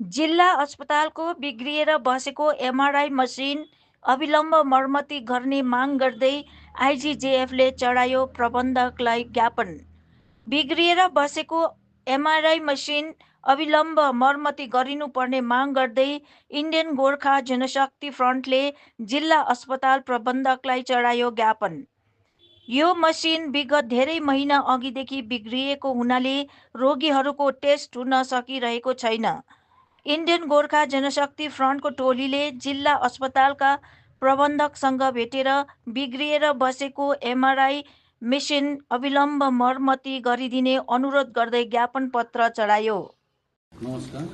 जिल्ला अस्पतालको बिग्रिएर बसेको एमआरआई मसिन अविलम्ब मर्मती गर्ने माग गर्दै आइजिजेएफले चढायो प्रबन्धकलाई ज्ञापन। बिग्रिएर बसेको एमआरआई मसिन अविलम्ब मर्मती गरिनुपर्ने माग गर्दै इन्डियन गोर्खा जनशक्ति फ्रन्टले जिल्ला अस्पताल प्रबन्धकलाई चढायो ज्ञापन। यो मसिन विगत धेरै महिना अघिदेखि बिग्रिएको हुनाले रोगीहरूको टेस्ट हुन सकिरहेको छैन। इन्डियन गोर्खा जनशक्ति फ्रन्टको टोलीले जिल्ला अस्पतालका प्रबन्धकसँग भेटेर बिग्रिएर बसेको एमआरआई मेसिन अविलम्ब मर्मती गरिदिने अनुरोध गर्दै ज्ञापन पत्र चढायो। नमस्कार।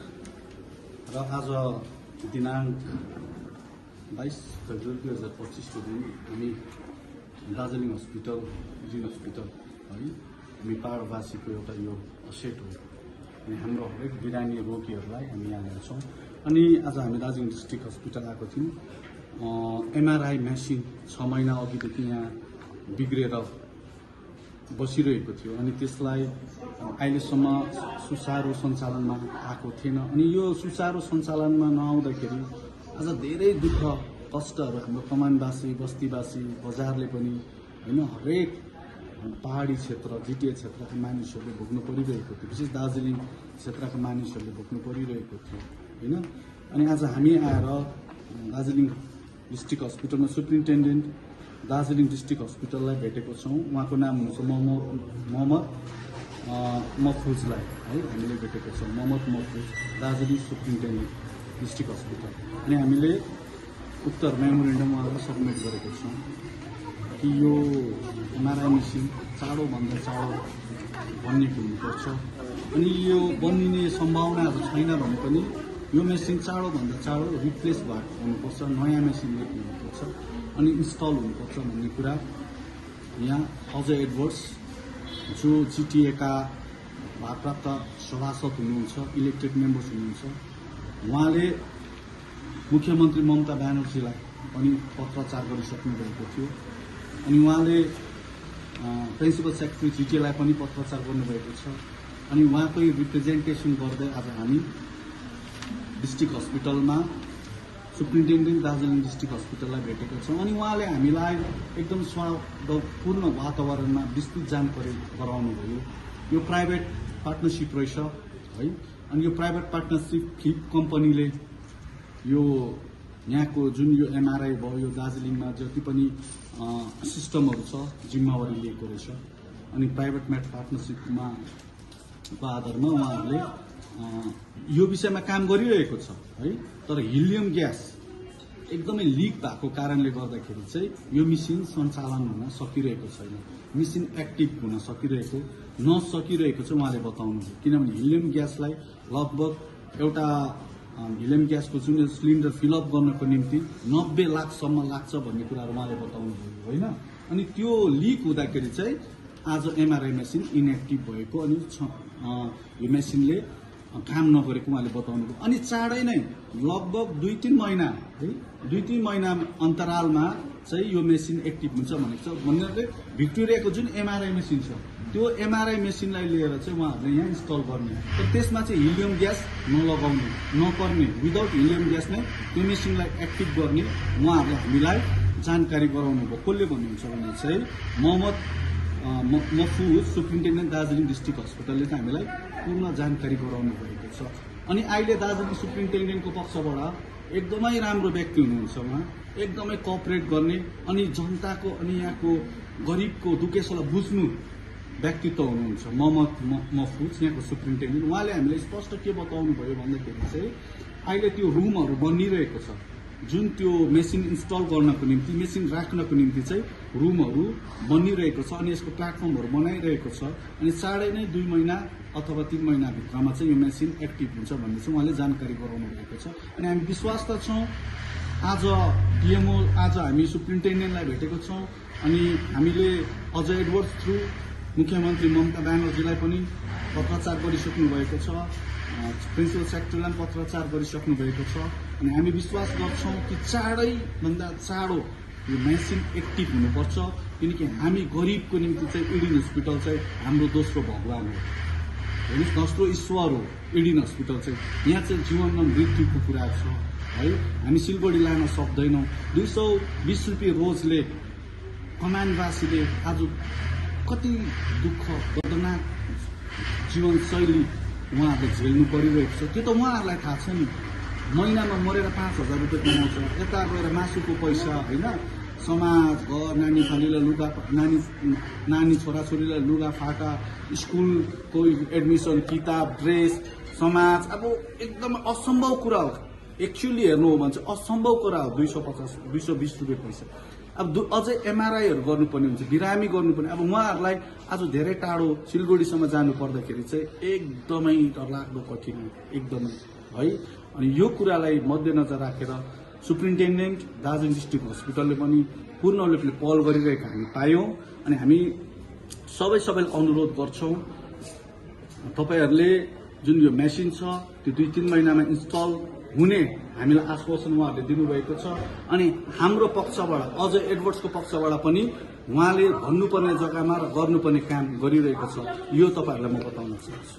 र आज दिनाङ्क 22 फेब्रुअरी 2025 को दिन हामी दार्जिलिङ हस्पिटल जिन हस्पिटल है हामी पहाडवासीको एउटा यो सेट हो अनि हाम्रो हरेक बिरामी रोगीहरूलाई हामी यहाँ ल्याउँछौँ। अनि आज हामी दार्जिलिङ डिस्ट्रिक्ट हस्पिटल आएको थियौँ। एमआरआई मेसिन 6 महिना अघिदेखि यहाँ बिग्रेर बसिरहेको थियो अनि त्यसलाई अहिलेसम्म सुचारू सञ्चालनमा आएको थिएन। अनि यो सुचारू सञ्चालनमा नआउँदाखेरि आज धेरै दुःख कष्टहरू हाम्रो कमानवासी बस्तीवासी बजारले पनि होइन हरेक पहाडी क्षेत्र जिटिए क्षेत्रका मानिसहरूले भोग्नु परिरहेको थियो, विशेष दार्जिलिङ क्षेत्रका मानिसहरूले भोग्नु परिरहेको थियो होइन। अनि आज हामी आएर दार्जिलिङ डिस्ट्रिक्ट हस्पिटलमा सुप्रिन्टेन्डेन्ट दार्जिलिङ डिस्ट्रिक्ट हस्पिटललाई भेटेको छौँ। उहाँको नाम हुनुहुन्छ मोहम्मद महफुजलाई है हामीले भेटेको छौँ। Mohammad Mahfuz Darjeeling superintendent district hospital. अनि हामीले उत्तर मेमोरेन्डम उहाँलाई सबमिट गरेको छौँ कि यो एमआरआई मेसिन चाँडोभन्दा चाँडो बनिएको हुनुपर्छ। अनि यो बनिने सम्भावनाहरू छैन भने पनि यो मेसिन चाँडोभन्दा चाँडो रिप्लेस भएको हुनुपर्छ, नयाँ मेसिन हुनुपर्छ अनि इन्स्टल हुनुपर्छ भन्ने कुरा यहाँ अजय एडवर्ड्स जो जिटिएका भारप्राप्त सभासद हुनुहुन्छ, इलेक्टेड मेम्बर्स हुनुहुन्छ, उहाँले मुख्यमन्त्री ममता ब्यानर्जीलाई पनि पत्रचार गरिसक्नु भएको थियो। अनि उहाँले प्रिन्सिपल सेक्रेटरी जिटिएलाई पनि पत्रचार गर्नुभएको छ। अनि उहाँकै रिप्रेजेन्टेसन गर्दै आज हामी डिस्ट्रिक्ट हस्पिटलमा सुप्रिन्टेन्डेन्ट दार्जिलिङ डिस्ट्रिक्ट हस्पिटललाई भेटेका छौँ। अनि उहाँले हामीलाई एकदम सौहार्दपूर्ण वातावरणमा विस्तृत जानकारी गराउनु भयो। यो प्राइभेट पार्टनरसिप रहेछ है। अनि यो प्राइभेट पार्टनरसिप फ्लिप कम्पनीले यो यहाँको जुन यो एमआरआई भयो यो दार्जिलिङमा जति पनि सिस्टमहरू छ जिम्मेवारी लिएको रहेछ। अनि प्राइभेट पार्टनरसिपमा को आधारमा उहाँहरूले यो विषयमा काम गरिरहेको छ है। तर हिलियम ग्यास एकदमै लिक भएको कारणले गर्दाखेरि चाहिँ यो मेसिन सञ्चालन हुन सकिरहेको छैन, मेसिन एक्टिभ हुन नसकिरहेको चाहिँ उहाँले बताउनुभयो। किनभने हिलियम ग्यासलाई लगभग एउटा हिलियम ग्यासको जुन सिलिन्डर फिलअप गर्नको निम्ति 90 लाखसम्म लाग्छ भन्ने कुराहरू उहाँले बताउनुभयो होइन। अनि त्यो लिक हुँदाखेरि चाहिँ आज एमआरआई मेसिन इनएक्टिभ भएको अनि यो मेसिनले काम नगरेको उहाँले बताउनुभयो। अनि चाँडै नै लगभग 2-3 महिना है 2-3 महिना अन्तरालमा चाहिँ यो मेसिन एक्टिभ हुन्छ भनेको छ। भन्नाले भिक्टोरियाको जुन एमआरआई मेसिन छ त्यो एमआरआई मेसिनलाई लिएर चाहिँ उहाँहरूले यहाँ इन्स्टल गर्ने तर त्यसमा चाहिँ हिलियम ग्यास नपर्ने विदाउट हिलियम ग्यास नै त्यो मेसिनलाई एक्टिभ गर्ने उहाँहरूले हामीलाई जानकारी गराउनु भयो। कसले भन्नुहुन्छ भने चाहिँ मोहम्मद महफुज सुप्रिन्टेन्डेन्ट दार्जिलिङ डिस्ट्रिक्ट हस्पिटलले चाहिँ हामीलाई पूर्ण जानकारी गराउनु भएको छ। अनि अहिले दार्जिलिङ सुप्रिन्टेन्डेन्टको पक्षबाट एकदमै राम्रो व्यक्ति हुनुहुन्छ, उहाँ एकदमै कोअपरेट गर्ने अनि जनताको अनि यहाँको गरिबको दुखेसोलाई बुझ्नु व्यक्तित्व हुनुहुन्छ मोहम्मद महफुज यहाँको सुप्रिन्टेन्डेन्ट। उहाँले हामीलाई स्पष्ट के बताउनु भयो भन्दाखेरि चाहिँ अहिले त्यो रुमहरू बनिरहेको छ, जुन त्यो मेसिन इन्स्टल गर्नको निम्ति मेसिन राख्नको निम्ति चाहिँ रुमहरू बनिरहेको छ अनि यसको प्लेटफर्महरू बनाइरहेको छ। अनि चाँडै नै 2 महिना अथवा 3 महिनाभित्रमा चाहिँ यो मेसिन एक्टिभ हुन्छ भन्ने चाहिँ उहाँले जानकारी गराउनु भएको छ। अनि हामी विश्वास त छौँ आज डिएमओ आज हामी सुप्रिन्टेन्डेन्टलाई भेटेको छौँ अनि हामीले अजय एडवर्ड्स थ्रु मुख्यमन्त्री ममता ब्यानर्जीलाई पनि पत्रचार गरिसक्नु भएको छ, प्रिन्सिपल सेक्रेटरीलाई पत्रचार गरिसक्नु भएको छ। अनि हामी विश्वास गर्छौँ कि चाँडैभन्दा चाँडो यो मेसिन एक्टिभ हुनुपर्छ किनकि हामी गरिबको निम्ति चाहिँ इडेन हस्पिटल चाहिँ हाम्रो दोस्रो भगवान हो। हेर्नुहोस् दोस्रो ईश्वर हो एडिन हस्पिटल चाहिँ। यहाँ चाहिँ जीवन र मृत्युको कुरा छ है। हामी सिलगढी लान सक्दैनौँ। 220 रुपियाँ रोजले कमानवासीले आज कति दुःख दर्दनाक जीवनशैली उहाँहरूले झेल्नु परिरहेको छ। त्यो त उहाँहरूलाई थाहा छ नि। महिनामा मरेर 5,000 रुपियाँ कमाउँछ, यता गएर मासुको पैसा होइन, समाज घर नानी फालीलाई लुगा, नानी छोराछोरीलाई लुगा फाटा, स्कुलको एडमिसन, किताब, ड्रेस, समाज, अब एकदम असम्भव कुरा हो। एक्चुअली हेर्नु हो भने चाहिँ असम्भव कुरा हो। 220 रुपियाँ पैसा। अब अझै एमआरआईहरू गर्नुपर्ने हुन्छ, बिरामी गर्नुपर्ने। अब उहाँहरूलाई आज धेरै टाढो सिलगढीसम्म जानु पर्दाखेरि चाहिँ एकदमै डरलाग्दो कठिन एकदमै है। अनि यो कुरालाई मध्यनजर राखेर सुप्रिन्टेन्डेन्ट दार्जिलिङ डिस्ट्रिक्ट हस्पिटलले पनि पूर्ण रूपले पहल गरिरहेको हामी पायौँ। अनि हामी सबैलाई अनुरोध गर्छौँ, तपाईँहरूले जुन यो मेसिन छ त्यो 2-3 महिनामा इन्स्टल हुने हामीलाई आश्वासन उहाँहरूले दिनुभएको छ। अनि हाम्रो पक्षबाट अझ एडवर्ड्सको पक्षबाट पनि उहाँले भन्नुपर्ने जग्गामा र गर्नुपर्ने काम गरिरहेको छ। यो तपाईँहरूलाई म बताउन चाहन्छु।